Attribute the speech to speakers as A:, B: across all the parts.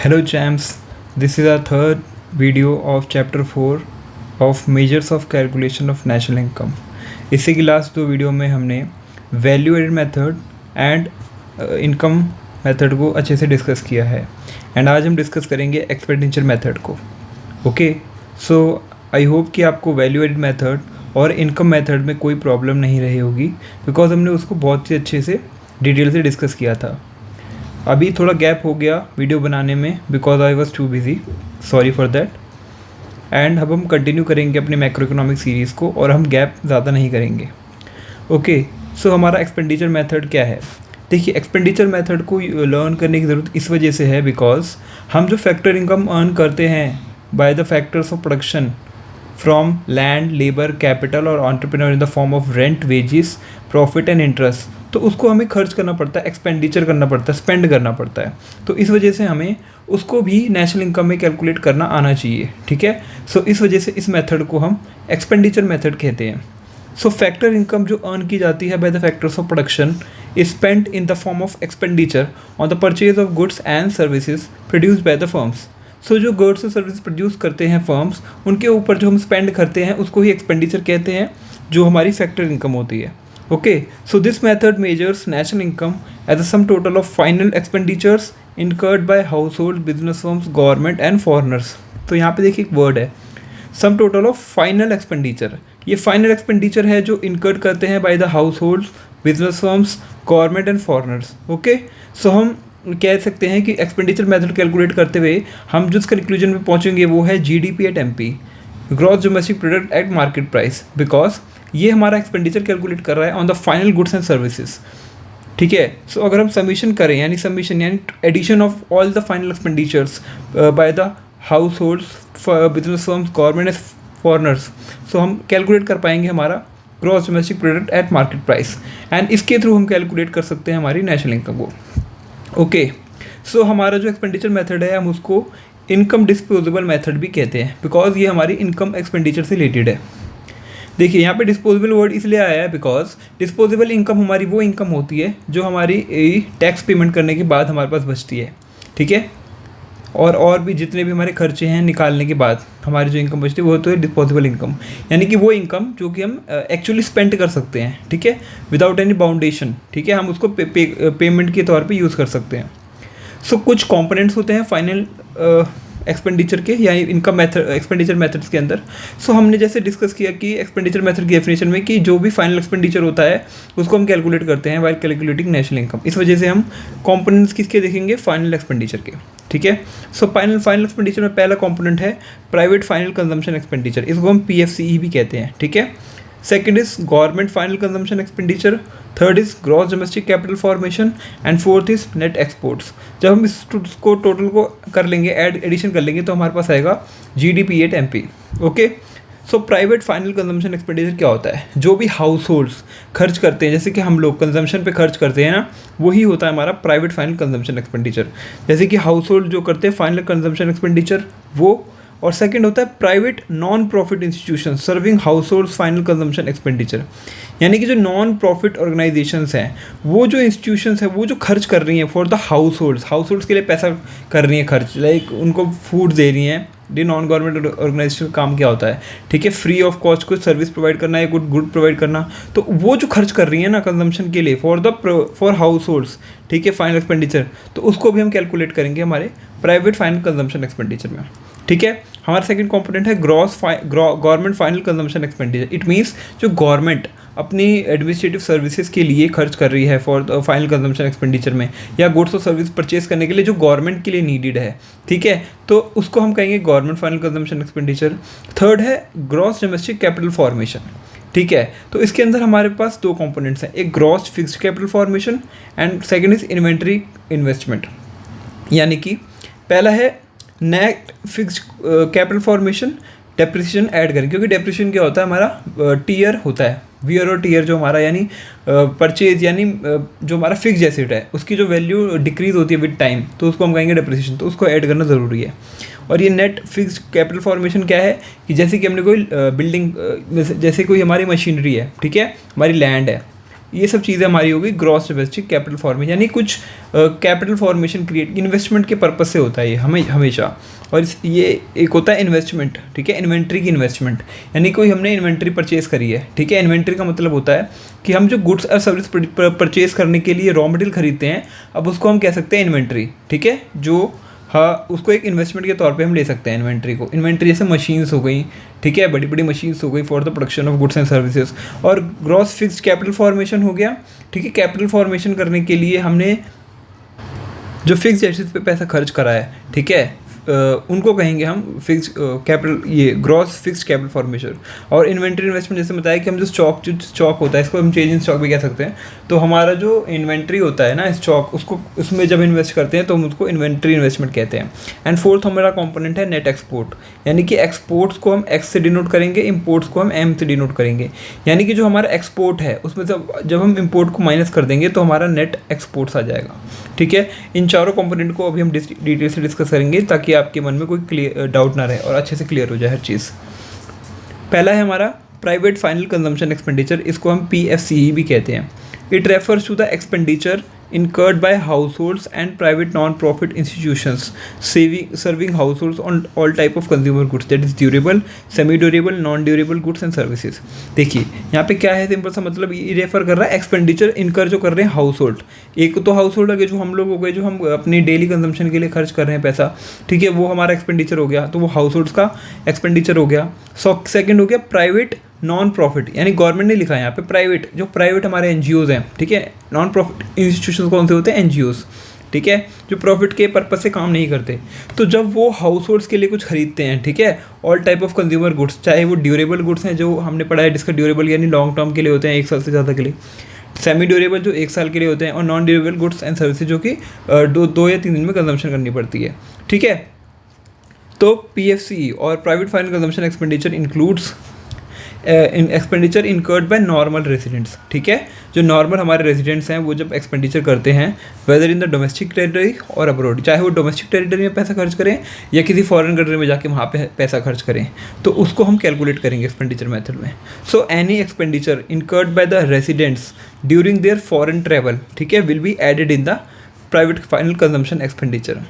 A: Hello champs, this is our third video of chapter 4 of measures of calculation of national income. इससे की last दो video में हमने value added method and income method को अच्छे से डिस्कस किया है एंड आज हम डिस्कस करेंगे एक्सपेंडिचर मेथड को. ओके, सो आई होप कि आपको वैल्यू एडेड मेथड और इनकम मेथड में कोई प्रॉब्लम नहीं रही होगी बिकॉज हमने उसको बहुत ही अच्छे से डिटेल से डिस्कस किया था. अभी थोड़ा गैप हो गया वीडियो बनाने में because I was too busy, sorry for that. And अब हम कंटिन्यू करेंगे अपने मैक्रो इकोनॉमिक सीरीज़ को और हम गैप ज़्यादा नहीं करेंगे. ओके, सो हमारा एक्सपेंडिचर मेथड क्या है. देखिए, एक्सपेंडिचर मेथड को लर्न करने की ज़रूरत इस वजह से है बिकॉज हम जो फैक्टर इनकम अर्न करते हैं by the factors of production from land, labour, capital और entrepreneur in the form of rent, wages, profit and interest, तो उसको हमें खर्च करना पड़ता है, एक्सपेंडिचर करना पड़ता है, स्पेंड करना पड़ता है. तो इस वजह से हमें उसको भी नेशनल इनकम में कैलकुलेट करना आना चाहिए. ठीक है, सो इस वजह से इस मेथड को हम एक्सपेंडिचर मेथड कहते हैं. सो फैक्टर इनकम जो अर्न की जाती है by the factors of production is spent in the form of expenditure on the purchase of goods and services produced by the firms. So जो goods और service produce करते हैं firms, उनके ऊपर जो हम स्पेंड करते हैं उसको ही एक्सपेंडिचर कहते हैं, जो हमारी फैक्टर इनकम होती है. Okay, so this method measures national income as a sum total of final expenditures incurred by household, business firms, government and foreigners. तो यहाँ पे देखिए एक वर्ड है sum total of final expenditure. ये फाइनल एक्सपेंडिचर है जो इनकर्ड करते हैं by the household, business firms, government and foreigners. Okay, so हम कह सकते हैं कि एक्सपेंडिचर मेथड कैलकुलेट करते हुए हम जिस कंक्लूजन में पहुँचेंगे वो है GDP at MP, gross domestic product at market price, because ये हमारा एक्सपेंडिचर कैलकुलेट कर रहा है on the final goods and services. ठीक है, सो अगर हम समीशन करें यानी addition of all the final expenditures by the household, business firms, government and foreigners, so हम कैलकुलेट कर पाएंगे हमारा gross domestic product at market price and इसके थ्रू हम कैलकुलेट कर सकते हैं हमारी नेशनल इनकम को. ओके, सो हमारा जो एक्सपेंडिचर मेथड है हम उसको इनकम डिस्पोजेबल मेथड भी कहते हैं बिकॉज ये हमारी इनकम एक्सपेंडिचर से रिलेटेड है. देखिए, यहाँ पे डिस्पोजेबल वर्ड इसलिए आया है बिकॉज डिस्पोजेबल इनकम हमारी वो इनकम होती है जो हमारी टैक्स पेमेंट करने के बाद हमारे पास बचती है. ठीक है, और भी जितने भी हमारे खर्चे हैं निकालने के बाद हमारी जो इनकम बचती है वो तो है डिस्पोजेबल इनकम, यानी कि वो इनकम जो कि हम एक्चुअली स्पेंड कर सकते हैं. ठीक है, विदाउट एनी बाउंडेशन. ठीक है, हम उसको पेमेंट के तौर पर यूज़ कर सकते हैं. सो कुछ कॉम्पोनेंट्स होते हैं फाइनल एक्सपेंडिचर के या इनकम मेथड एक्सपेंडिचर मेथड्स के अंदर. सो हमने जैसे डिस्कस किया कि एक्सपेंडिचर मेथड की डेफिनेशन में कि जो भी फाइनल एक्सपेंडिचर होता है उसको हम कैलकुलेट करते हैं व्हाइल कैलकुलेटिंग नेशनल इनकम. इस वजह से हम कॉम्पोनेंट्स किसके देखेंगे, फाइनल एक्सपेंडिचर के. ठीक है, सो फाइनल एक्सपेंडिचर में पहला कॉम्पोनेंट है प्राइवेट फाइनल कंजम्पशन एक्सपेंडिचर, इसको हम PFCE भी कहते हैं. ठीक है, second is government final consumption expenditure, third is gross domestic capital formation and fourth is net exports. जब हम इसको टोटल को कर लेंगे, एडिशन कर लेंगे तो हमारे पास आएगा GDP at MP. Okay, so private final consumption expenditure क्या होता है, जो भी हाउस होल्ड्स खर्च करते हैं, जैसे कि हम लोग कंजम्पशन पे खर्च करते हैं ना, वही होता है हमारा प्राइवेट फाइनल कंजम्पशन एक्सपेंडिचर. जैसे कि हाउस होल्ड जो करते हैं फाइनल कंजम्पशन एक्सपेंडिचर वो, और सेकंड होता है private non profit institution serving house hold final consumption expenditure, यानी कि जो नॉन प्रॉफिट ऑर्गेनाइजेशंस हैं, वो जो इंस्टीट्यूशंस हैं वो जो खर्च कर रही हैं फॉर द हाउस होल्ड्स के लिए पैसा कर रही हैं खर्च, लाइक उनको फूड दे रही हैं. ये नॉन गवर्नमेंट ऑर्गेनाइजेशन का काम क्या होता है, ठीक है, फ्री ऑफ कॉस्ट कुछ सर्विस प्रोवाइड करना या गुड प्रोवाइड करना. तो वो जो खर्च कर रही है ना कंजम्पशन के लिए फॉर हाउस होल्ड्स, ठीक है, फाइनल एक्सपेंडिचर, तो उसको भी हम कैलकुलेट करेंगे हमारे प्राइवेट फाइनल कंजम्पशन एक्सपेंडिचर में. ठीक है, हमारा सेकंड कंपोनेंट है government final consumption expenditure. It means जो गवर्नमेंट अपनी एडमिनिस्ट्रेटिव सर्विसेज के लिए खर्च कर रही है for the final consumption expenditure में, या गुड्स और सर्विस परचेज करने के लिए जो गवर्नमेंट के लिए नीडेड है. ठीक है, तो उसको हम कहेंगे government final consumption expenditure. Third है ग्रॉस डोमेस्टिक कैपिटल फॉर्मेशन. ठीक है, तो इसके अंदर हमारे पास दो कंपोनेंट्स हैं, एक gross fixed capital formation and second is inventory investment. यानी कि पहला है net fixed capital formation, depreciation add करें, क्योंकि डेप्रिसिएशन क्या होता है हमारा टीयर होता है, वियर और टीयर जो हमारा यानी परचेज यानी जो हमारा फिक्स एसेट है उसकी जो वैल्यू डिक्रीज होती है विद टाइम, तो उसको हम कहेंगे डेप्रिसिएशन. तो उसको ऐड करना ज़रूरी है. और ये नेट फिक्स्ड कैपिटल फॉर्मेशन क्या है कि जैसे कि हमने कोई बिल्डिंग, जैसे कोई हमारी मशीनरी है, ठीक है, हमारी लैंड है, ये सब चीज़ें हमारी होगी ग्रॉस डोमेस्टिक कैपिटल फॉर्मेशन, यानी कुछ कैपिटल फॉर्मेशन क्रिएट इन्वेस्टमेंट के पर्पज से होता है ये हमेशा। और ये एक होता है इन्वेस्टमेंट, ठीक है, इन्वेंट्री की इन्वेस्टमेंट, यानी कोई हमने इन्वेंट्री परचेज करी है, ठीक है। इन्वेंट्री का मतलब होता है कि हम जो गुड्स और सर्विस परचेज करने के लिए रॉ मटेरियल खरीदते हैं, अब उसको हम कह सकते हैं इन्वेंट्री, ठीक है। जो हाँ, उसको एक इन्वेस्टमेंट के तौर पे हम ले सकते हैं इन्वेंट्री को। इन्वेंट्री जैसे मशीन्स हो गई, ठीक है, बड़ी बड़ी मशीन्स हो गई for the production of goods and services. और ग्रॉस फिक्स्ड कैपिटल फॉर्मेशन हो गया, ठीक है। कैपिटल फॉर्मेशन करने के लिए हमने जो फिक्स्ड एसेट्स पे पैसा खर्च करा है, ठीक है, उनको कहेंगे हम फिक्स कैपिटल, ये ग्रॉस फिक्स्ड कैपिटल फॉर्मेशन। और इन्वेंट्री इन्वेस्टमेंट जैसे बताया कि हम जो स्टॉक होता है, इसको हम चेंज इन स्टॉक भी कह सकते हैं। तो हमारा जो इन्वेंट्री होता है ना स्टॉक, उसको उसमें जब इन्वेस्ट करते हैं तो हम उसको इन्वेंट्री इन्वेस्टमेंट कहते हैं। एंड फोर्थ हमारा कंपोनेंट है नेट एक्सपोर्ट, यानी कि एक्सपोर्ट्स को हम एक्स से डिनोट करेंगे, इम्पोर्ट्स को हम एम से डिनोट करेंगे। यानी कि जो हमारा एक्सपोर्ट है उसमें जब हम इम्पोर्ट को माइनस कर देंगे तो हमारा नेट एक्सपोर्ट्स आ जाएगा, ठीक है। इन चारों कंपोनेंट को अभी हम डिटेल से डिस्कस करेंगे ताकि आपके मन में कोई डाउट ना रहे और अच्छे से क्लियर हो जाए हर चीज़। पहला है हमारा प्राइवेट फाइनल कंजम्पशन एक्सपेंडिचर, इसको हम PFCE भी कहते हैं। It refers to the expenditure incurred by households and private non-profit institutions serving households on all type of consumer goods, that is durable, semi-durable, non-durable goods and services। देखिए यहाँ पे क्या है, सिंपल सा मतलब ये रेफर कर रहा है एक्सपेंडिचर इनकर जो कर रहे हैं हाउस होल्ड। एक तो हाउस होल्ड है जो हम लोग हो गए, जो हम अपनी डेली कंजम्पशन के लिए खर्च कर रहे हैं पैसा, ठीक है, वो हमारा एक्सपेंडिचर हो गया, तो वो हाउस होल्ड्स का एक्सपेंडिचर हो गया। सेकेंड हो गया प्राइवेट नॉन प्रॉफिट, यानी गवर्नमेंट ने लिखा है यहाँ पे प्राइवेट, जो प्राइवेट हमारे NGOs हैं, ठीक है। नॉन प्रॉफिट इंस्टीट्यूशन कौन से होते हैं? NGOs, ठीक है, जो प्रॉफिट के पर्पज से काम नहीं करते। तो जब वो हाउस होल्ड्स के लिए कुछ खरीदते हैं, ठीक है, all type of consumer goods, चाहे वो ड्यूरेबल गुड्स हैं जो हमने पढ़ा है, जिसका ड्यूरेबल यानी लॉन्ग टर्म के लिए होते हैं, 1 साल से ज़्यादा के लिए, सेमी ड्यूरेबल जो 1 साल के लिए होते हैं, और non durable goods and services जो कि 2 या 3 दिन में कंजम्पशन करनी पड़ती है, ठीक है। तो PFCE और private final consumption expenditure includes expenditure incurred by normal residents, ठीक है। जो नॉर्मल हमारे रेजिडेंट्स हैं वो जब एक्सपेंडिचर करते हैं, whether in the domestic territory और अब्रॉड, चाहे वो डोमेस्टिक टेरिटरी में पैसा खर्च करें या किसी फॉरेन कंट्री में जाके वहाँ पे पैसा खर्च करें, तो उसको हम कैलकुलेट करेंगे एक्सपेंडिचर मेथड में। So any expenditure incurred by the residents during their foreign travel, ठीक है, will be added in the private final consumption expenditure.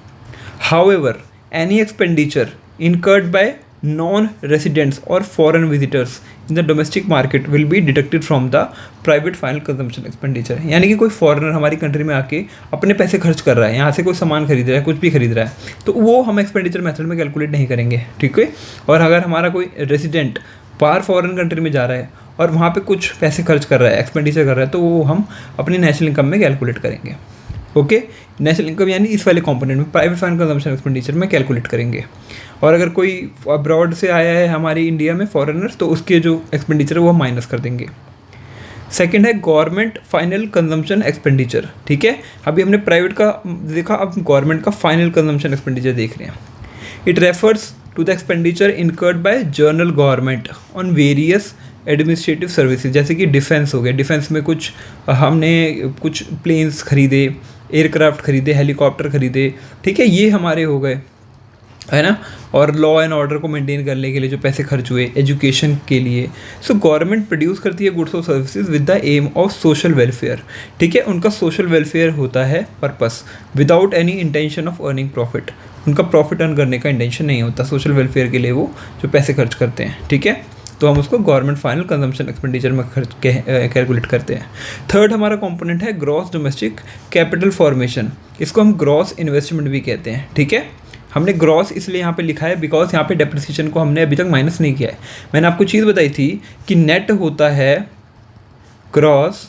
A: However any expenditure incurred by non-residents or foreign visitors in the domestic market will be deducted from the private final consumption expenditure। यानी कि कोई foreigner हमारी country में आके अपने पैसे खर्च कर रहा है, यहाँ से कोई सामान खरीद रहा है, कुछ भी खरीद रहा है, तो वो हम एक्सपेंडिचर मेथड में कैलकुलेट नहीं करेंगे, ठीक है। और अगर हमारा कोई रेजिडेंट बाहर फॉरेन कंट्री में जा रहा है और वहाँ पे कुछ पैसे खर्च कर रहा है, एक्सपेंडिचर कर रहा है, तो वो हम अपनी नेशनल इनकम में कैलकुलेट करेंगे, ओके। नेशनल इनकम यानी इस वाले कंपोनेंट में प्राइवेट फाइनल कंजम्पशन एक्सपेंडिचर में कैलकुलेट करेंगे। और अगर कोई अब्रॉड से आया है हमारी इंडिया में फॉरेनर्स, तो उसके जो एक्सपेंडिचर है वो माइनस कर देंगे। सेकंड है गवर्नमेंट फाइनल कंजम्पशन एक्सपेंडिचर, ठीक है। अभी हमने प्राइवेट का देखा, अब गवर्नमेंट का फाइनल कंजम्पशन एक्सपेंडिचर देख रहे हैं। It refers to the expenditure incurred by general government on various administrative services, जैसे कि डिफेंस हो गया, डिफेंस में कुछ हमने कुछ प्लेन्स खरीदे, एयरक्राफ्ट खरीदे, हेलीकॉप्टर खरीदे, ठीक है, ये हमारे हो गए, है ना। और लॉ एंड ऑर्डर को मेंटेन करने के लिए जो पैसे खर्च हुए, एजुकेशन के लिए। सो गवर्नमेंट प्रोड्यूस करती है गुड्स और services with the aim of social welfare, ठीक है। उनका सोशल वेलफेयर होता है purpose, without any intention of earning profit. उनका प्रॉफिट अर्न करने का इंटेंशन नहीं होता, सोशल वेलफेयर के लिए वो जो पैसे खर्च करते हैं, ठीक है। तो हम उसको गवर्नमेंट फाइनल कंजम्पशन एक्सपेंडिचर में खर्च कैलकुलेट करते हैं। थर्ड हमारा कंपोनेंट है ग्रॉस डोमेस्टिक कैपिटल फॉर्मेशन, इसको हम ग्रॉस इन्वेस्टमेंट भी कहते हैं, ठीक है। हमने ग्रॉस इसलिए यहाँ पे लिखा है बिकॉज यहाँ पे डेप्रिसिएशन को हमने अभी तक माइनस नहीं किया है। मैंने आपको चीज़ बताई थी कि नेट होता है ग्रॉस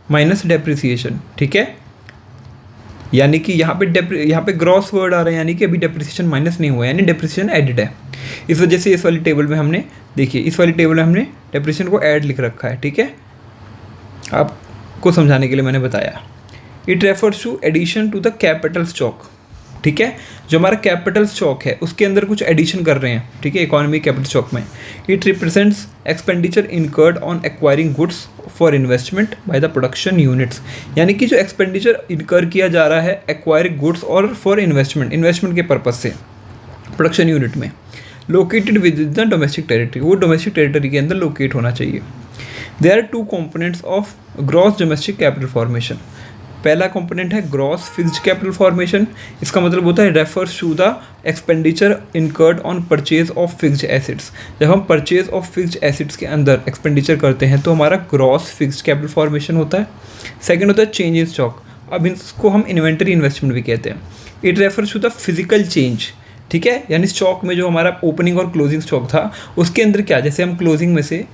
A: माइनस डेप्रिसिएशन, ठीक है। यानी कि यहाँ पे ग्रॉस वर्ड आ रहा है, यानी कि अभी डेप्रिसिएशन माइनस नहीं हुआ है, यानी डेप्रिसिएशन एडेड है। इस वजह से इस वाली टेबल में हमने देखिए, इस वाली टेबल में हमने डेप्रिसिएशन को ऐड लिख रखा है, ठीक है, आपको समझाने के लिए मैंने बताया। It refers to addition to the capital stock, ठीक है। जो हमारा कैपिटल स्टॉक है उसके अंदर कुछ एडिशन कर रहे हैं, ठीक है, इकोनॉमी कैपिटल स्टॉक में। It represents expenditure incurred on acquiring goods for investment by the production units, यानी कि जो एक्सपेंडिचर इनकर किया जा रहा है एक्वायरिंग गुड्स और फॉर इन्वेस्टमेंट के पर्पज से प्रोडक्शन यूनिट में, located within the domestic territory, वो डोमेस्टिक टेरिटरी के अंदर लोकेट होना चाहिए। There are two components of gross domestic capital formation. पहला कंपोनेंट है ग्रॉस फिक्स्ड कैपिटल फॉर्मेशन। इसका मतलब होता है refers to the expenditure incurred on purchase of fixed assets. जब हम परचेज ऑफ फिक्स्ड एसेट्स के अंदर एक्सपेंडिचर करते हैं तो हमारा ग्रॉस फिक्स्ड कैपिटल फॉर्मेशन होता है। सेकंड होता है चेंज इन स्टॉक। अब इसको हम इन्वेंटरी इन्वेस्टमेंट भी कहते हैं। It refers to the physical change, ठीक है, यानी स्टॉक में जो हमारा ओपनिंग और क्लोजिंग स्टॉक था उसके अंदर क्या, जैसे हम क्लोजिंग में से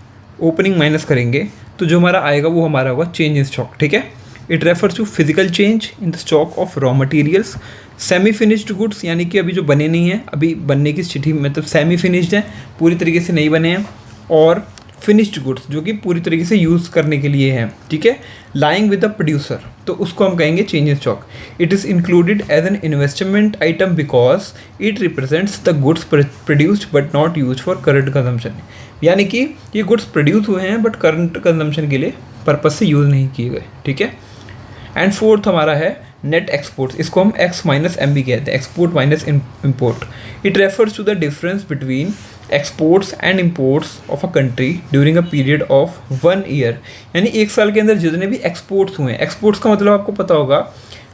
A: ओपनिंग माइनस करेंगे तो जो हमारा आएगा वो हमारा होगा चेंज इन स्टॉक, ठीक है। It refers to physical change in the stock of raw materials. Semi finished goods, यानी कि अभी जो बने नहीं हैं, अभी बनने की स्थिति मतलब सेमी फिनिश्ड हैं, पूरी तरीके से नहीं बने हैं, और फिनिश्ड गुड्स जो कि पूरी तरीके से यूज़ करने के लिए हैं, ठीक है, लाइंग विद द प्रोड्यूसर, तो उसको हम कहेंगे change in stock. It is included as an investment item because it represents the goods produced but not use for current consumption, यानी कि ये गुड्स प्रोड्यूस हुए हैं बट करंट कंजम्पशन के लिए पर्पज से यूज़ नहीं किए गए, ठीक है। एंड फोर्थ हमारा है नेट एक्सपोर्ट्स। इसको हम एक्स माइनस एम भी कहते हैं, export minus import. It refers to the difference between exports and imports of a country during a period of 1 year, यानी 1 साल के अंदर जितने भी एक्सपोर्ट्स हुए हैं। एक्सपोर्ट्स का मतलब आपको पता होगा,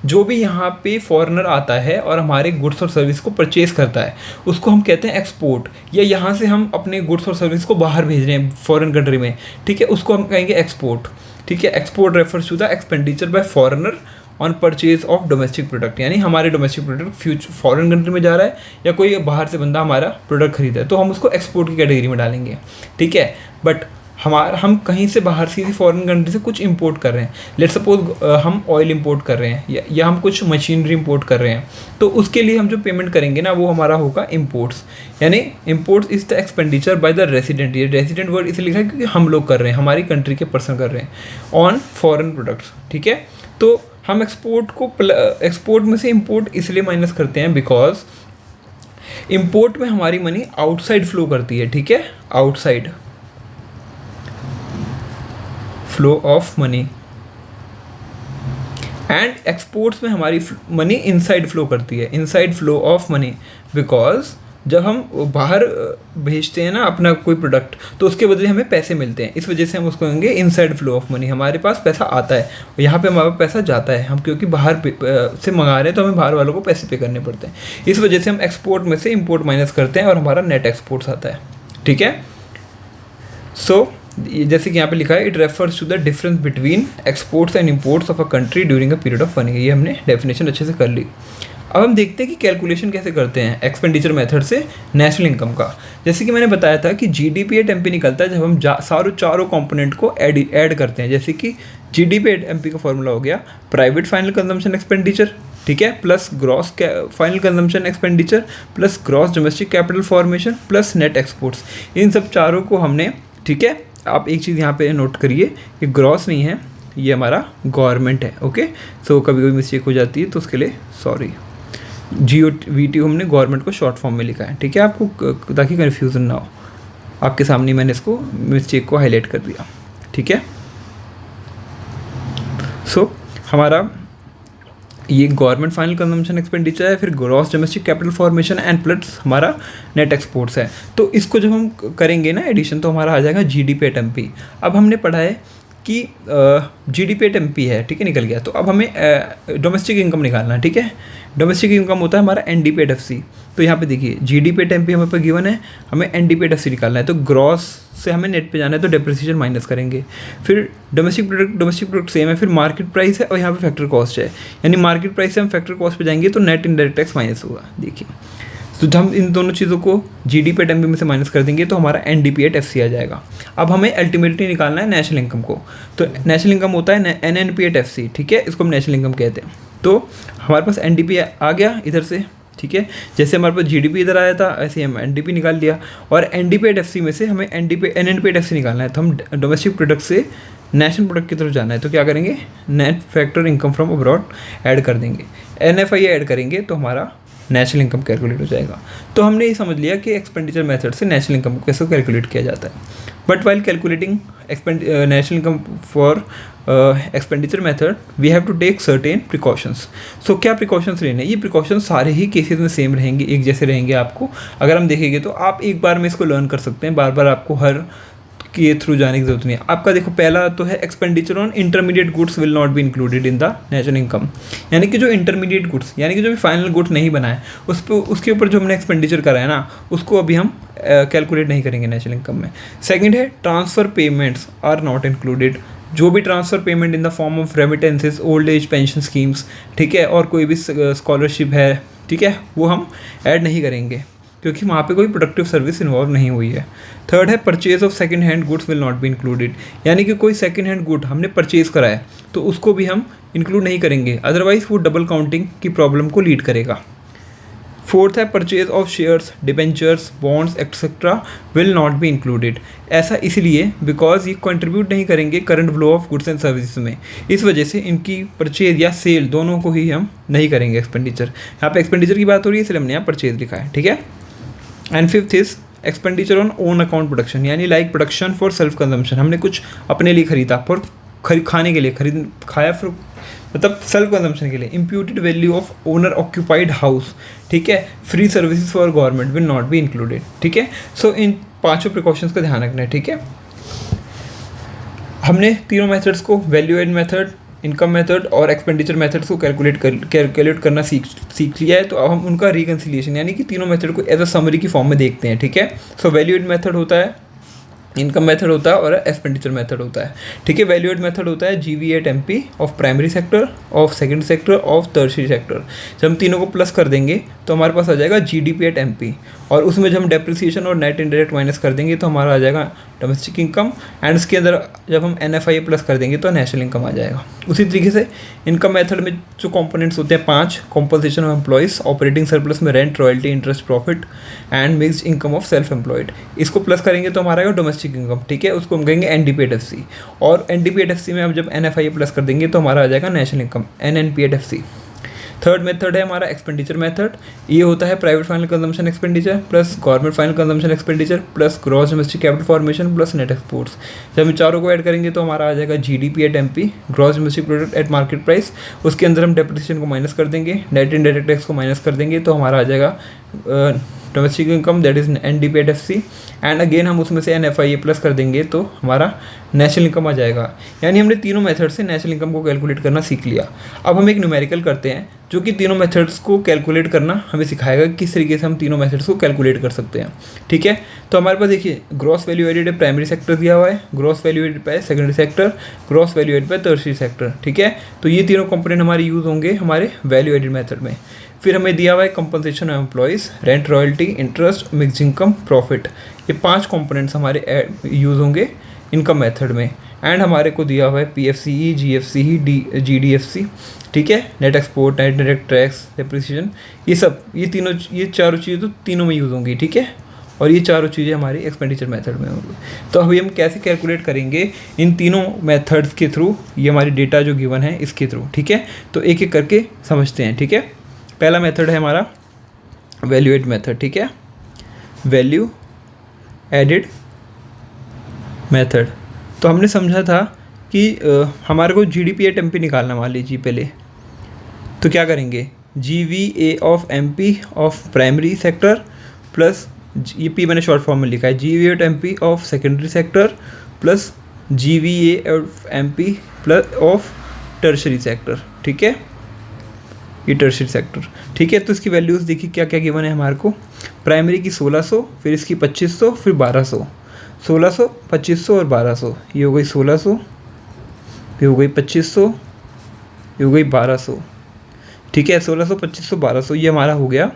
A: जो भी यहाँ पे फॉरेनर आता है और हमारे गुड्स और सर्विस को परचेज़ करता है उसको हम कहते हैं एक्सपोर्ट, या यहाँ से हम अपने गुड्स और सर्विस को बाहर भेज रहे हैं फॉरेन कंट्री में, ठीक है, उसको हम कहेंगे एक्सपोर्ट, ठीक है। Export refers to the expenditure by foreigner on purchase of domestic product, यानी हमारे डोमेस्टिक प्रोडक्ट फॉरेन कंट्री में जा रहा है या कोई बाहर से बंदा हमारा प्रोडक्ट खरीदा है तो हम उसको एक्सपोर्ट की कैटेगरी में डालेंगे, ठीक है। बट हम कहीं से बाहर से किसी फॉरेन कंट्री से कुछ इंपोर्ट कर रहे हैं, लेट्स सपोज हम ऑयल इंपोर्ट कर रहे हैं या हम कुछ मशीनरी इंपोर्ट कर रहे हैं, तो उसके लिए हम जो पेमेंट करेंगे ना वो हमारा होगा इंपोर्ट्स, यानी imports is the expenditure by the resident. ये रेसिडेंट वर्ड इसलिए लिखा है क्योंकि हम लोग कर रहे हैं, हमारी कंट्री के पर्सन कर रहे हैं ऑन फॉरेन प्रोडक्ट्स, ठीक है। तो हम एक्सपोर्ट में से इंपोर्ट इसलिए माइनस करते हैं बिकॉज इंपोर्ट में हमारी मनी आउटसाइड फ्लो करती है, ठीक है, outside flow of money, and exports में हमारी मनी इनसाइड फ्लो करती है, inside flow of money, because जब हम बाहर भेजते हैं ना अपना कोई प्रोडक्ट तो उसके बदले हमें पैसे मिलते हैं, इस वजह से हम उसको कहेंगे इनसाइड फ्लो ऑफ मनी। हमारे पास पैसा आता है और यहाँ पे हमारा पैसा जाता है, हम क्योंकि बाहर से मंगा रहे हैं तो हमें बाहर वालों को पैसे पे करने पड़ते हैं, इस वजह से हम एक्सपोर्ट में से इंपोर्ट माइनस करते हैं और हमारा नेट एक्सपोर्ट्स आता है, ठीक है। सो जैसे कि यहाँ पे लिखा है, it refers to the difference between exports and imports of a country during a period of 1 year. ये हमने डेफिनेशन अच्छे से कर ली। अब हम देखते हैं कि कैलकुलेशन कैसे करते हैं एक्सपेंडिचर मेथड से नेशनल इनकम का। जैसे कि मैंने बताया था कि जीडीपी एट एमपी निकलता है जब हम चारों कंपोनेंट को ऐड करते हैं। जैसे कि जीडीपी एट एमपी का फॉर्मूला हो गया प्राइवेट फाइनल कंजम्पशन एक्सपेंडिचर, ठीक है, plus gross final consumption expenditure plus gross domestic capital formation plus net exports. इन सब चारों को हमने, ठीक है, आप एक चीज़ यहाँ पे नोट करिए कि ग्रॉस नहीं है, ये हमारा गवर्नमेंट है, ओके। सो कभी कभी मिस्टेक हो जाती है तो उसके लिए सॉरी। GOVT हमने गवर्नमेंट को शॉर्ट फॉर्म में लिखा है, ठीक है, आपको ताकि कन्फ्यूज़न ना हो। आपके सामने मैंने इसको मिस्टेक को हाईलाइट कर दिया, ठीक है। सो हमारा ये गवर्नमेंट फाइनल कंजम्पशन एक्सपेंडिचर है, फिर gross domestic capital formation and plus हमारा नेट एक्सपोर्ट्स है। तो इसको जब हम करेंगे ना एडिशन तो हमारा आ जाएगा जीडीपी एट एमपी। अब हमने पढ़ा है कि जीडीपी एट एमपी है, ठीक है, निकल गया। तो अब हमें डोमेस्टिक इनकम निकालना है, ठीक है। डोमेस्टिक इनकम होता है हमारा एनडीपी एट एफसी। तो यहाँ पे देखिए जीडीपी एट एमपी हमें पर गिवन है, हमें एनडीपी एट एफसी निकालना है। तो ग्रॉस से हमें नेट पे जाना है तो डेप्रिसिएशन माइनस करेंगे। फिर डोमेस्टिक प्रोडक्ट सेम है, फिर मार्केट प्राइस है और यहाँ पे फैक्टर कॉस्ट है, यानी मार्केट प्राइस से हम फैक्टर कॉस्ट पे जाएंगे तो नेट इनडायरेक्ट टैक्स माइनस होगा। देखिए तो जब हम इन दोनों चीज़ों को जीडीपी एट एमपी में से माइनस कर देंगे तो हमारा एनडीपी एट एफसी आ जाएगा। अब हमें अल्टीमेटली निकालना है नेशनल इनकम को। तो नेशनल इनकम होता है एनएनपी एट एफसी, ठीक है, इसको हम नेशनल इनकम कहते हैं। तो हमारे पास एनडीपी आ गया इधर से, ठीक है, जैसे हमारे पास जीडीपी इधर आया था ऐसे हम एनडीपी निकाल लिया। और एनडीपी एट एफसी में से हमें एनएनपी एट एफसी निकालना है। तो हम डोमेस्टिक प्रोडक्ट से नेशनल प्रोडक्ट की तरफ जाना है तो क्या करेंगे, net factor income from abroad add कर देंगे, एनएफआई ऐड करेंगे तो हमारा नेशनल इनकम कैलकुलेट हो जाएगा। तो हमने ये समझ लिया कि एक्सपेंडिचर मेथड से नेशनल इनकम को कैसे कैलकुलेट किया जाता है। But while calculating national income for expenditure method we have to take certain precautions. So क्या प्रिकॉशंस लेने, ये प्रिकॉशंस सारे ही केसेस में सेम रहेंगे, एक जैसे रहेंगे। आपको अगर हम देखेंगे तो आप एक बार में इसको लर्न कर सकते हैं, बार बार आपको हर के थ्रू जाने की जरूरत नहीं है आपका। देखो पहला तो है expenditure on intermediate goods will not be included in the national income, यानी कि जो इंटरमीडिएट गुड्स यानी कि जो भी फाइनल गुड्स नहीं बना है उस पर उसके ऊपर जो हमने एक्सपेंडिचर करा है ना उसको अभी हम कैलकुलेट नहीं करेंगे नेशनल इनकम में। सेकंड है transfer payments are not included, जो भी transfer payment in the form of remittances, old age pension schemes, ठीक है, और कोई भी स्कॉलरशिप है, ठीक है, वो हम ऐड नहीं करेंगे क्योंकि वहाँ पे कोई प्रोडक्टिव सर्विस इन्वॉल्व नहीं हुई है। थर्ड है purchase of second hand goods will not be included, यानी कि कोई सेकंड हैंड गुड हमने परचेज करा है तो उसको भी हम इंक्लूड नहीं करेंगे, अदरवाइज वो डबल काउंटिंग की प्रॉब्लम को लीड करेगा। फोर्थ है purchase of shares, debentures, bonds etcetera will not be included, ऐसा इसलिए बिकॉज ये कंट्रीब्यूट नहीं करेंगे current flow of goods and services में, इस वजह से इनकी परचेज या सेल दोनों को ही हम नहीं करेंगे एक्सपेंडिचर। यहाँ पे एक्सपेंडिचर की बात हो रही है इसलिए हमने यहाँ परचेज लिखा है, ठीक है। And fifth is expenditure on own account production, यानी like production for self consumption, हमने कुछ अपने लिए खरीदा फॉर खाने के लिए खाया फिर मतलब सेल्फ कंजम्पशन के लिए। Imputed value of owner occupied house, ठीक है, free services for government will not be included, ठीक है। सो इन पांचों प्रिकॉशंस का ध्यान रखना है, ठीक है। हमने तीनों मेथड्स को value add method, income method और एक्सपेंडिचर मेथड्स को कैलकुलेट करना सीख लिया है, तो अब हम उनका रिकन्सिलिएशन यानी कि तीनों मेथड को एज अ समरी की फॉर्म में देखते हैं, ठीक है। सो वैल्यू एड मेथड होता है, इनकम मेथड होता है और एक्सपेंडिचर मेथड होता है, ठीक है। वैल्यू एड मेथड होता है GV at MP of primary sector, of second sector, of tertiary sector. जब हम तीनों को प्लस कर देंगे तो हमारे पास आ जाएगा GDP एट MP, और उसमें जब हम डेप्रिसिएशन और नेट इनडायरेक्ट माइनस कर देंगे तो हमारा आ जाएगा डोमेस्टिक इनकम, एंड उसके अंदर जब हम NFIA प्लस कर देंगे तो नेशनल इनकम आ जाएगा। उसी तरीके से इनकम मेथड में जो कंपोनेंट्स होते हैं 5, compensation of employees, operating surplus में rent, royalty, interest, profit and mixed income of self employed, इसको प्लस करेंगे तो हमारा आएगा डोमेस्टिक इनकम, ठीक है। उसको हम कहेंगे NDP एट FC, और NDP एट FC में अब जब NFIA प्लस कर देंगे तो हमारा आ जाएगा national income, NNP at FC। Third method है हमारा एक्सपेंडिचर मेथड, ये होता है private final consumption expenditure plus government final consumption expenditure plus gross domestic capital formation plus net exports. जब हम चारों को ऐड करेंगे तो हमारा आ जाएगा GDP at MP, gross domestic product at market price, उसके अंदर हम डेप्रिसिएशन को माइनस कर देंगे, नेट इनडायरेक्ट टैक्स को माइनस कर देंगे तो हमारा आ जाएगा domestic income, that is NDP at FC, and again हम उसमें से NFIA प्लस कर देंगे तो हमारा नेशनल इनकम आ जाएगा। यानी हमने तीनों मेथड से नेशनल इनकम को कैलकुलेट करना सीख लिया। अब हम एक न्यूमेरिकल करते हैं जो कि तीनों मेथड्स को कैलकुलेट करना हमें सिखाएगा किस तरीके से हम तीनों मेथड्स को कैलकुलेट कर सकते हैं, ठीक है। तो हमारे पास देखिए ग्रॉस वैल्यू एडेड है प्राइमरी सेक्टर दिया हुआ है, ग्रॉस वैल्यू एडेड पे secondary sector, gross value added पे टर्शियरी सेक्टर, ठीक है। तो ये तीनों कंपोनेंट हमारे यूज़ होंगे हमारे वैल्यू एडेड मेथड में। फिर हमें दिया हुआ है compensation of employees, rent, royalty, interest, mixed income, profit, ये 5 कंपोनेंट्स हमारे यूज़ होंगे इनकम मेथड में। एंड हमारे को दिया हुआ है PFCE, GFCE, GDFC, ठीक है, net export, net direct tax, depreciation, ये चारों चीज़ें तो तीनों में यूज़ होंगी, ठीक है। और ये चारों चीज़ें हमारी एक्सपेंडिचर मेथड में होंगी। तो अभी हम कैसे कैलकुलेट करेंगे इन तीनों मेथड्स के थ्रू, ये हमारी डेटा जो गिवन है इसके थ्रू, ठीक है। तो एक एक करके समझते हैं, ठीक है। पहला मेथड है हमारा वैल्यू एड मेथड, ठीक है, वैल्यू एडेड मेथड। तो हमने समझा था कि हमारे को GDP एट MP निकालना, मान लीजिए पहले, तो क्या करेंगे GVA of MP of primary sector plus ये P मैंने शॉर्ट फॉर्म में लिखा है, GVA at MP of secondary sector plus GVA of MP plus of tertiary sector, ठीक है, ये टर्शियरी सेक्टर, ठीक है। तो इसकी वैल्यूज़ देखिए क्या क्या गिवन है हमारे को। प्राइमरी की 1600, फिर इसकी 2500, फिर 1200, 1600, 2500 और 1200, ये हो गई 1600, ये हो गई 2500, ये हो गई 1200, ठीक है। 1600, 2500, 1200, ये हमारा हो गया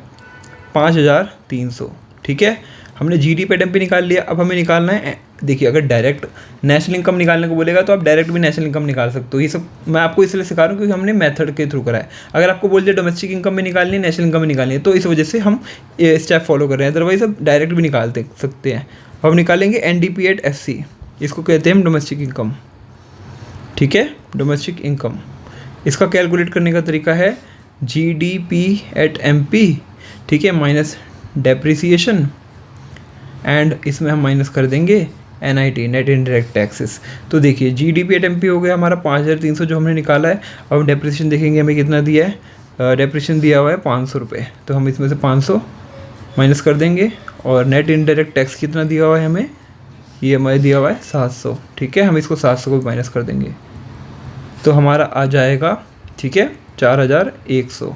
A: 5300, ठीक है। हमने GDP एट MP निकाल लिया। अब हमें निकालना है, देखिए अगर डायरेक्ट नेशनल इनकम निकालने को बोलेगा तो आप डायरेक्ट भी नेशनल इनकम निकाल सकते हो। ये सब मैं आपको इसलिए सिखा रहा हूँ क्योंकि हमने मेथड के थ्रू करा है। अगर आपको बोल दिया डोमेस्टिक इनकम में निकालनी है, नेशनल इनकम में निकालनी है, तो इस वजह से हम ये स्टेप फॉलो कर रहे हैं, अदरवाइज आप डायरेक्ट भी निकाल सकते हैं। अब निकालेंगे NDP एट FC, इसको कहते हैं हम डोमेस्टिक इनकम, ठीक है, डोमेस्टिक इनकम। इसका कैलकुलेट करने का तरीका है GDP एट MP, ठीक है, माइनस डेप्रिसिएशन, एंड इसमें हम माइनस कर देंगे NIT, नेट इनडायरेक्ट टैक्सेस। तो देखिए GDP एट MP हो गया हमारा 5300 जो हमने निकाला है। अब डेप्रिसिएशन देखेंगे हमें कितना दिया है, डेप्रिसिएशन दिया हुआ है 500 रुपये, तो हम इसमें से 500 माइनस कर देंगे। और नेट इनडायरेक्ट टैक्स कितना दिया हुआ है हमें, ये हमारे दिया हुआ है 700, ठीक है। हम इसको 700 को भी माइनस कर देंगे तो हमारा आ जाएगा, ठीक है, 4100।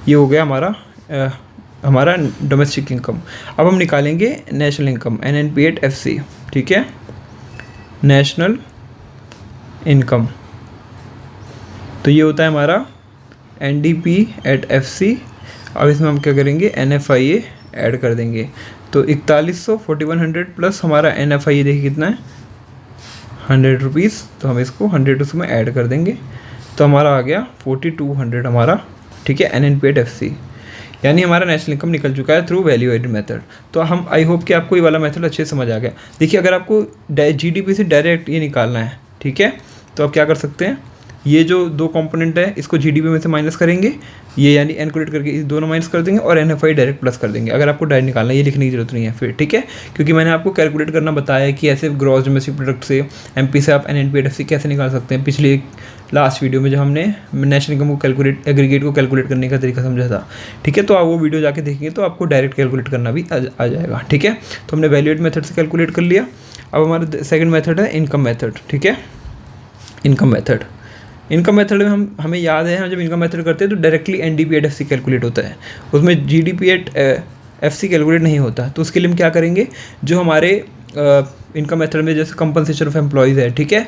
A: ये हो गया हमारा डोमेस्टिक इनकम। अब हम निकालेंगे नेशनल इनकम, NNP@FC, ठीक है, नेशनल इनकम। तो ये होता है हमारा NDP@FC। अब इसमें हम क्या करेंगे, NFIA ऐड कर देंगे। तो 4100 4100 प्लस हमारा NFIA देखिए कितना है, 100 रुपीज़। तो हम इसको 100 उसमें ऐड कर देंगे तो हमारा आ गया 4200 हमारा, ठीक है, NNP@FC। यानी हमारा नेशनल इनकम निकल चुका है थ्रू वैल्यू एडेड मेथड। तो हम आई होप कि आपको ये वाला मेथड अच्छे से समझ आ गया। देखिए अगर आपको GDP से डायरेक्ट ये निकालना है, ठीक है, तो आप क्या कर सकते हैं, ये जो दो कंपोनेंट है इसको GDP में से माइनस करेंगे, ये यानी एनकोडेट करके इस दोनों माइनस कर देंगे और NFI डायरेक्ट प्लस कर देंगे। अगर आपको डायरेक्ट निकालना है, ये लिखने की जरूरत नहीं है फिर, ठीक है, क्योंकि मैंने आपको कैलकुलेट करना बताया है कि ऐसे ग्रॉस डोमेस्टिक प्रोडक्ट से MP से आप NNP@FC कैसे निकाल सकते हैं। पिछले लास्ट वीडियो में जब हमने नेशनल इनकम को कैलकुलेट, एग्रीगेट को कैलकुलेट करने का तरीका समझा था, ठीक है। तो आप वो वीडियो जाके देखेंगे तो आपको डायरेक्ट कैलकुलेट करना भी आ जाएगा, ठीक है। तो हमने वैल्यूएट मेथड से कैलकुलेट कर लिया। अब हमारा सेकंड मेथड है इनकम मेथड, ठीक है, इनकम मेथड में हमें याद है, हम जब इनकम मेथड करते हैं तो डायरेक्टली NDP@FC कैलकुलेट होता है, उसमें GDP@FC कैलकुलेट नहीं होता। तो उसके लिए हम क्या करेंगे, जो हमारे इनकम मेथड में जैसे कंपनसेशन ऑफ एम्प्लॉयज़ है, ठीक है,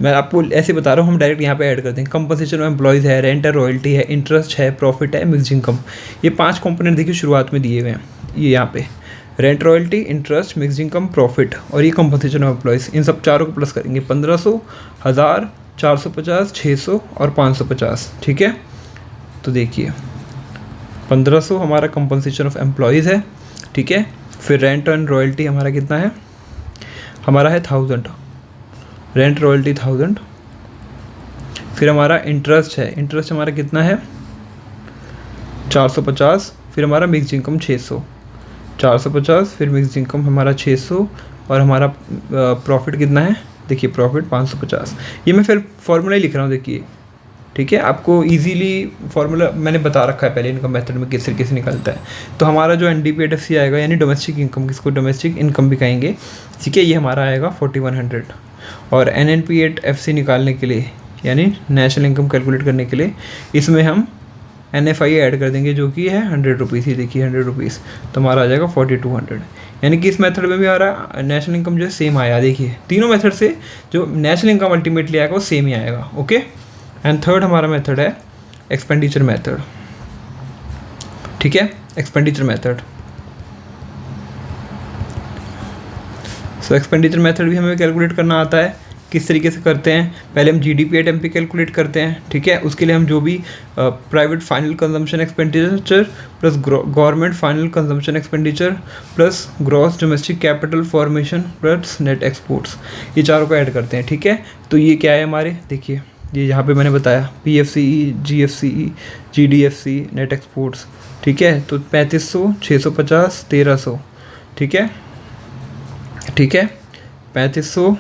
A: मैं आपको ऐसे बता रहा हूँ, हम डायरेक्ट यहाँ पे ऐड करते हैं। कंपनसेशन ऑफ एम्प्लॉयज़ है, रेंट है, रॉयल्टी है, इंटरेस्ट है, प्रॉफिट है, मिक्स्ड इनकम। ये 5 कंपोनेंट देखिए शुरुआत में दिए हुए हैं, ये यहाँ पे rent, royalty, interest, mixed income, profit और ये कंपनसेशन ऑफ एम्प्लॉयज़। इन सब चारों को प्लस करेंगे, 1500, 1000, 450, 600 और 550, ठीक है। तो देखिए 1500 हमारा कंपनसेशन ऑफ एम्प्लॉयज़ है, ठीक है। फिर रेंट एंड रॉयल्टी हमारा कितना है, हमारा है 1000, रेंट रॉयल्टी 1000। फिर हमारा इंटरेस्ट है, इंटरेस्ट हमारा कितना है 450। फिर हमारा मिक्स्ड इनकम 600, 450, फिर मिक्स्ड इनकम हमारा 600 और हमारा प्रॉफिट कितना है, देखिए प्रॉफिट 550। ये मैं फिर फार्मूला ही लिख रहा हूँ, देखिए, ठीक है। आपको इजीली फार्मूला मैंने बता रखा है पहले इनकम मेथड में किस तरीके से निकलता है। तो हमारा जो NDP@FC आएगा, यानी डोमेस्टिक इनकम, किसको डोमेस्टिक इनकम भी कहेंगे, ठीक है, ये हमारा आएगा 4100। और NNP@FC निकालने के लिए, यानी नेशनल इनकम कैलकुलेट करने के लिए, इसमें हम NFI ऐड कर देंगे जो कि है 100 रुपीज़। ही देखिए 100 रुपीज़, तो हमारा आ जाएगा 4200। यानी कि इस मेथड में भी हमारा नेशनल इनकम जो है सेम आया। देखिए तीनों मेथड से जो नेशनल इनकम अल्टीमेटली आएगा वो सेम ही आएगा, ओके। एंड थर्ड हमारा मेथड है एक्सपेंडिचर मेथड, ठीक है, एक्सपेंडिचर मेथड। सो एक्सपेंडिचर मेथड भी हमें कैलकुलेट करना आता है। किस तरीके से करते हैं, पहले हम GDP@MP कैलकुलेट करते हैं, ठीक है। उसके लिए हम जो भी private final consumption expenditure plus government final consumption expenditure plus gross domestic capital formation plus net exports, ये चारों को ऐड करते हैं, ठीक है। तो ये क्या है हमारे, देखिए ये यहाँ पे मैंने बताया PFCE, GFCE, GDFC, net exports, ठीक है। तो 3500, 650, 1300, ठीक है, ठीक है, 3500,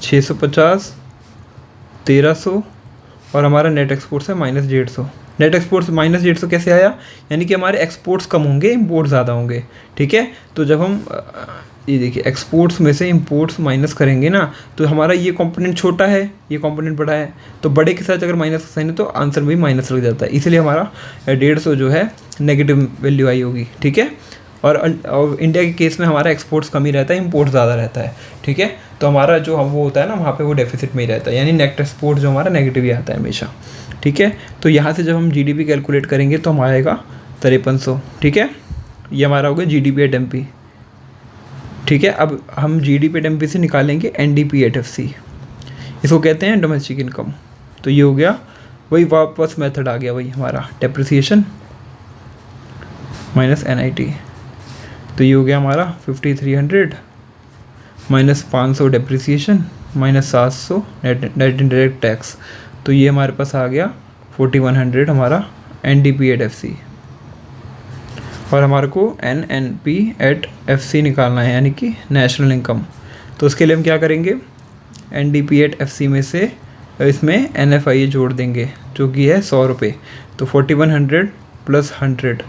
A: 650, 1300 और हमारा नेट एक्सपोर्ट्स है -150। नेट एक्सपोर्ट्स -150 कैसे आया, यानी कि हमारे एक्सपोर्ट्स कम होंगे, इंपोर्ट ज़्यादा होंगे, ठीक है। तो जब हम ये देखिए एक्सपोर्ट्स में से इंपोर्ट्स माइनस करेंगे ना, तो हमारा ये कंपोनेंट छोटा है, ये कंपोनेंट बड़ा है, तो बड़े के साथ अगर माइनस का साइन है तो आंसर में भी माइनस लग जाता है। इसलिए हमारा 150 जो है नेगेटिव वैल्यू आई होगी, ठीक है। और इंडिया के केस में हमारा एक्सपोर्ट्स कम ही रहता है, इंपोर्ट ज़्यादा रहता है, ठीक है। तो हमारा जो वो होता है ना, वहाँ पे वो डेफिसिट में ही रहता है, यानी नेट एक्सपोर्ट जो हमारा नेगेटिव ही आता है हमेशा, ठीक है। तो यहाँ से जब हम GDP कैलकुलेट करेंगे तो हमारा आएगा 5300, ठीक है। ये हमारा हो गया GDP@MP, ठीक है। अब हम GDP@MP से निकालेंगे NDP@FC, इसको कहते हैं डोमेस्टिक इनकम। तो ये हो गया, वही वापस मेथड आ गया, वही हमारा डेप्रिसिएशन माइनस NIT। तो ये हो गया हमारा 5300 minus 500 depreciation minus 700 net indirect tax. तो ये हमारे पास आ गया 4100 हमारा NDP@FC। और हमारे को NNP@FC निकालना है, यानी कि नेशनल इनकम। तो उसके लिए हम क्या करेंगे, NDP@FC में से इसमें NFIA जोड़ देंगे जो कि है 100 रुपये। तो 4100 प्लस 100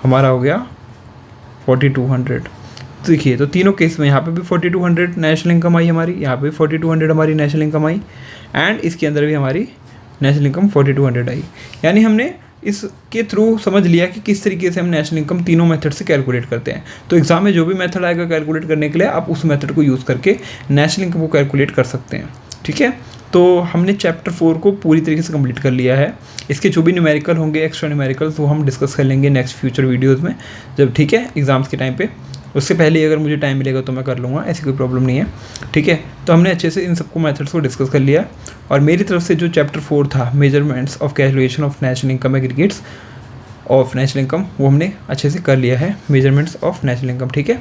A: हमारा हो गया 4200। तो देखिए, तो तीनों केस में यहाँ पे भी 4200 नेशनल इनकम आई हमारी, यहाँ पे भी 4200 हमारी नेशनल इनकम आई, एंड इसके अंदर भी हमारी नेशनल इनकम 4200 आई। यानी हमने इसके थ्रू समझ लिया कि किस तरीके से हम नेशनल इनकम तीनों मेथड से कैलकुलेट करते हैं। तो एग्जाम में जो भी मेथड आएगा कैलकुलेट करने के लिए, आप उस मेथड को यूज़ करके नेशनल इनकम को कैलकुलेट कर सकते हैं। ठीक है, तो हमने चैप्टर 4 को पूरी तरीके से कंप्लीट कर लिया है। इसके जो भी न्यूमेरिकल होंगे, एक्स्ट्रा न्यूमेरिकल, वो हम डिस्कस कर लेंगे नेक्स्ट फ्यूचर वीडियोज़ में जब, ठीक है, एग्ज़ाम्स के टाइम पे। उससे पहले अगर मुझे टाइम मिलेगा तो मैं कर लूँगा, ऐसी कोई प्रॉब्लम नहीं है। ठीक है, तो हमने अच्छे से इन सबको मेथड्स को डिस्कस कर लिया, और मेरी तरफ से जो चैप्टर 4 था, measurements of calculation of national income aggregates of national income, वो हमने अच्छे से कर लिया है, मेजरमेंट्स ऑफ नेशनल इनकम। ठीक है,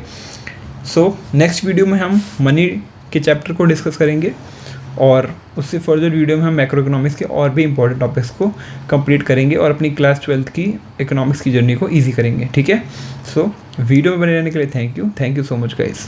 A: सो नेक्स्ट वीडियो में हम मनी के चैप्टर को डिस्कस करेंगे, और उससे फर्दर वीडियो में हम मैक्रो इकोनॉमिक्स के और भी इंपॉर्टेंट टॉपिक्स को कंप्लीट करेंगे और अपनी क्लास 12th की इकोनॉमिक्स की जर्नी को ईजी करेंगे। ठीक है, सो वीडियो में बने रहने के लिए thank you so much guys.